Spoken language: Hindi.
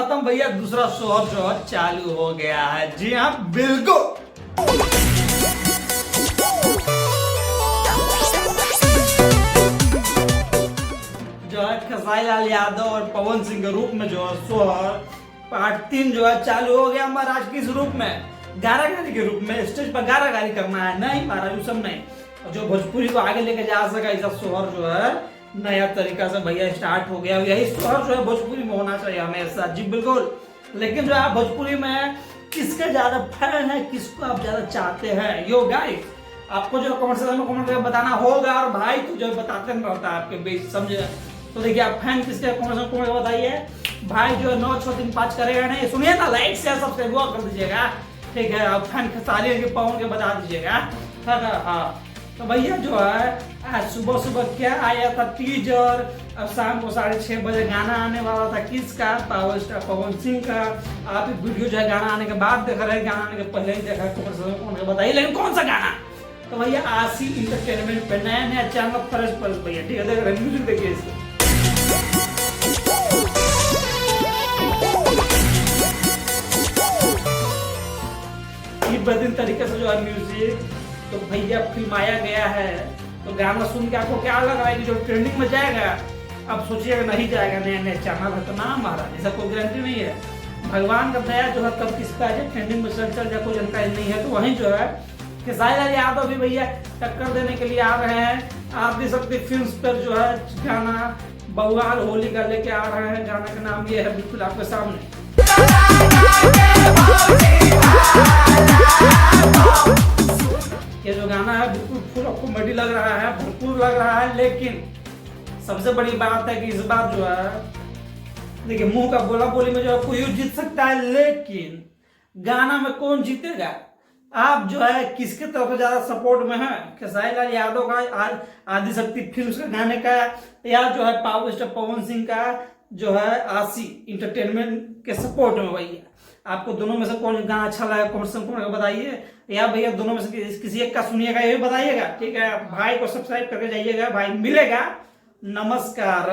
खत्म भैया, दूसरा शोहर जो है चालू हो गया है। जी हाँ बिल्कुल। जो है खेसारी लाल यादव और पवन सिंह के रूप में जो है सोहर पार्ट 3 जो है चालू हो गया महाराज। किस रूप में? गारागारी के रूप में। स्टेज पर गारागारी करना है? नहीं महाराज, वो सब नहीं। जो भोजपुरी को आगे लेके जा सका ऐसा सोहर जो है नया तरीका से भैया स्टार्ट हो गया। यही सोहर जो है भोजपुरी में होना चाहिए हमेशा। जी बिल्कुल। लेकिन जो है भोजपुरी में किसके ज्यादा फैन है, किसको आप ज्यादा चाहते हैं? यो गाइस, आपको जो कमेंट सेक्शन में कमेंट करके बताना होगा। और भाई तो जो बताते नहीं रहता आपके बीच, समझे? तो देखिए आप फैन किसके कमेंट सेक्शन में बताइए। भाई जो 96335 करेगा नहीं, सुनिए ना, लाइक शेयर सब्सक्राइब कर दीजिएगा, ठीक है? आप फैन खेसारी के पवन के बता दीजिएगा। हाँ तो भैया जो है आज सुबह सुबह क्या आया था टीजर। अब शाम को 6:30 बजे गाना आने वाला था। किसका? पावर स्टार पवन सिंह का। आप वीडियो जो है गाना आने के बाद देख रहे हैं, गाना आने के पहले ही देखा कौन बताइए। लेकिन कौन सा गाना? तो भैया आशी इंटरटेनमेंट पे नया चैनल फ्रेश भैया, ठीक है? देख रहे म्यूजिक देखिए इसको। बेहतरीन तरीके से जो है म्यूजिक तो भैया फिल्माया गया है। तो गाना सुन के आपको क्या लग रहा है कि जो ट्रेंडिंग में जाएगा? अब सोचिएगा नहीं जाएगा, नया चैनल है तो नाम महाराज, ऐसा कोई गारंटी नहीं है। भगवान का दया जो है कब किसका है ट्रेंडिंग में चल जाए कोई जानकारी नहीं है। तो वहीं जो है खेसारी लाल यादव भी भैया टक्कर देने के लिए आ रहे हैं। आप देख सकते फिल्म पर जो है गाना बउआल होली का लेके आ रहे हैं। गाना का नाम ये है बिल्कुल आपके सामने। ये जो गाना है बिल्कुल फुल कॉमेडी लग रहा है, भरपूर लग रहा है। लेकिन सबसे बड़ी बात है कि इस बार जो है देखिए मुंह का बोला बोली में जो है कोई जीत सकता है, लेकिन गाना में कौन जीतेगा? आप जो है किसके तरफ ज्यादा सपोर्ट में है? खेसारी लाल यादव का आदिशक्ति फिल्म्स का गाने का, या जो है पावर स्टार पवन सिंह का जो है आशी इंटरटेनमेंट के सपोर्ट में? भैया आपको दोनों में से कौन गाना अच्छा लगा कमेंट बताइए। या भैया दोनों में से किसी एक का सुनिएगा, ये भी बताइएगा, ठीक है? भाई को सब्सक्राइब करके जाइएगा। भाई मिलेगा, नमस्कार।